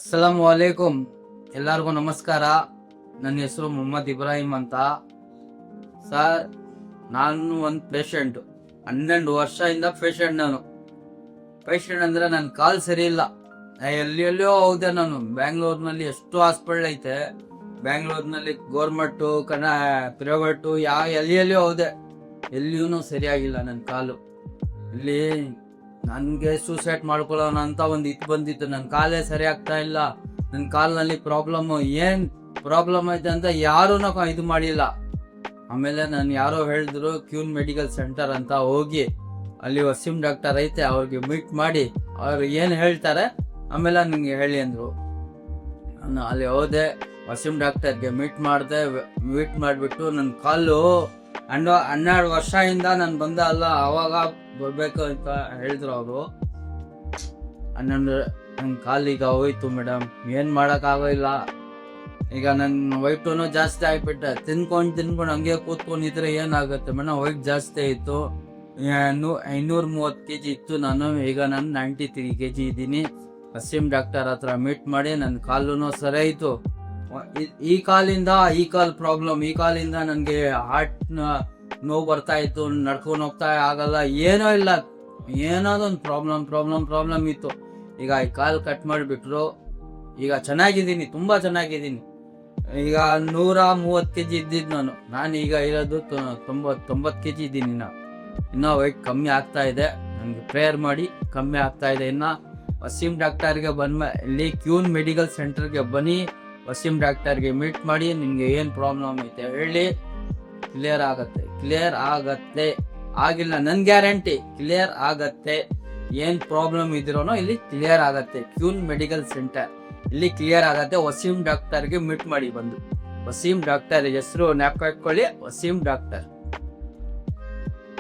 ಅಸ್ಸಲಾಮು ಅಲೈಕುಂ. ಎಲ್ಲರಿಗೂ ನಮಸ್ಕಾರ. ನನ್ನ ಹೆಸರು ಮೊಹಮ್ಮದ್ ಇಬ್ರಾಹಿಂ ಅಂತ. ಸರ್, ನಾನು ಒಂದು ಪೇಷಂಟ್. 12 ವರ್ಷದಿಂದ ಪೇಷಂಟ್. ನಾನು ಪೇಷಂಟ್ ಅಂದರೆ ನನ್ನ ಕಾಲು ಸರಿ ಇಲ್ಲ. ಎಲ್ಲೆಲ್ಲೋ ಹೋದೆ ನಾನು. ಬ್ಯಾಂಗ್ಳೂರ್ನಲ್ಲಿ ಎಷ್ಟು ಹಾಸ್ಪಿಟ್ಲ್ ಐತೆ. ಬ್ಯಾಂಗ್ಳೂರ್ನಲ್ಲಿ ಗೌರ್ಮೆಂಟು ಪ್ರೈವೇಟು ಎಲ್ಲಿಯೋ ಹೋದೆ. ಎಲ್ಲಿಯೂ ಸರಿಯಾಗಿಲ್ಲ ನನ್ನ ಕಾಲು. ಇಲ್ಲಿ ನನಗೆ ಸೂಸೈಡ್ ಮಾಡ್ಕೊಳ್ಳೋಣ ಅಂತ ಒಂದು ಇದು ಬಂದಿತ್ತು. ನನ್ನ ಕಾಲೇ ಸರಿ ಆಗ್ತಾ ಇಲ್ಲ. ನನ್ನ ಕಾಲಿನಲ್ಲಿ ಏನು ಪ್ರಾಬ್ಲಮ್ ಐತೆ ಅಂತ ಯಾರೂ ಇದು ಮಾಡಿಲ್ಲ. ಆಮೇಲೆ ನಾನು ಯಾರೋ ಹೇಳಿದ್ರು ಕ್ಯೂನ್ ಮೆಡಿಕಲ್ ಸೆಂಟರ್ ಅಂತ. ಹೋಗಿ ಅಲ್ಲಿ ವಸೀಂ ಡಾಕ್ಟರ್ ಐತೆ, ಅವ್ರಿಗೆ ಮೀಟ್ ಮಾಡಿ ಅವ್ರು ಏನು ಹೇಳ್ತಾರೆ ಆಮೇಲೆ ನನಗೆ ಹೇಳಿ ಅಂದರು. ನಾನು ಅಲ್ಲಿ ಹೋದೆ, ವಸೀಂ ಡಾಕ್ಟರ್ಗೆ ಮೀಟ್ ಮಾಡಿಬಿಟ್ಟು ನನ್ನ ಕಾಲು 12 ವರ್ಷದಿಂದ ನಾನು ಬಂದ ಅಲ್ಲ, ಅವಾಗ ಬರ್ಬೇಕು ಅಂತ ಹೇಳಿದ್ರು ಅವರು. ನನ್ನ ಕಾಲಿಗ ಹೋಯ್ತು ಮೇಡಮ್, ಏನು ಮಾಡೋಕ್ಕಾಗೋಲ್ಲ. ಈಗ ನನ್ನ ವೈಟು ಜಾಸ್ತಿ ಆಗಿಬಿಟ್ಟೆ. ತಿನ್ಕೊಂಡು ಹಂಗೆ ಕೂತ್ಕೊಂಡಿದ್ರೆ ಏನಾಗುತ್ತೆ ಮೇಡಮ್. ವೈಟ್ ಜಾಸ್ತಿ ಆಯಿತು. 530 kg ಇತ್ತು ನಾನು. ಈಗ ನಾನು 93 kg ಇದ್ದೀನಿ. ವಸೀಂ ಡಾಕ್ಟರ್ ಹತ್ರ ಮೀಟ್ ಮಾಡಿ ನನ್ನ ಕಾಲು ಸರಿ ಆಯಿತು. ಈ ಕಾಲು ಪ್ರಾಬ್ಲಮ್. ಈ ಕಾಲಿಂದ ನನಗೆ ಹಾರ್ಟ್ ನೋವು ಬರ್ತಾ ಇತ್ತು. ನಡ್ಕೊಂಡು ಹೋಗ್ತಾ ಆಗಲ್ಲ, ಏನೋ ಇಲ್ಲ. ಏನಾದೊಂದು ಪ್ರಾಬ್ಲಮ್ ಇತ್ತು. ಈಗ ಈ ಕಾಲು ಕಟ್ ಮಾಡಿಬಿಟ್ರು. ಈಗ ಚೆನ್ನಾಗಿದ್ದೀನಿ, ತುಂಬ ಚೆನ್ನಾಗಿದ್ದೀನಿ. ಈಗ 130 kg ಇದ್ದಿದ್ದು ನಾನು ಈಗ ಇರೋದು 90 kg ಇದ್ದೀನಿ. ಇನ್ನೂ ವೆಯ್ಟ್ ಕಮ್ಮಿ ಆಗ್ತಾ ಇದೆ. ನನಗೆ ಪ್ರೇಯರ್ ಮಾಡಿ ಕಮ್ಮಿ ಆಗ್ತಾ ಇದೆ. ಇನ್ನು ವಸೀಂ ಡಾಕ್ಟರ್ಗೆ ಇಲ್ಲಿ ಕ್ಯೂನ್ ಮೆಡಿಕಲ್ ಸೆಂಟರ್ಗೆ ಬನ್ನಿ. ವಸೀಂ ಡಾಕ್ಟರ್ಗೆ ಮೀಟ್ ಮಾಡಿ ನಿಮಗೆ ಏನು ಪ್ರಾಬ್ಲಮ್ ಐತೆ ಹೇಳಿ. ಕ್ಲಿಯರ್ ಆಗತ್ತೆ. ಆಗಿಲ್ಲ, ನನ್ನ ಗ್ಯಾರಂಟಿ ಕ್ಲಿಯರ್ ಆಗತ್ತೆ. ಏನು ಪ್ರಾಬ್ಲಮ್ ಇದ್ರೂ ಇಲ್ಲಿ ಕ್ಲಿಯರ್ ಆಗತ್ತೆ. ಕ್ಯೂನ್ ಮೆಡಿಕಲ್ ಸೆಂಟರ್ ಇಲ್ಲಿ ಕ್ಲಿಯರ್ ಆಗತ್ತೆ. ವಸೀಂ ಡಾಕ್ಟರ್ಗೆ ಮೀಟ್ ಮಾಡಿ ಬಂದು. ವಸೀಂ ಡಾಕ್ಟರ್ ಹೆಸರು ಜ್ಞಾಪಕ ಇಟ್ಕೊಳ್ಳಿ, ವಸೀಂ ಡಾಕ್ಟರ್.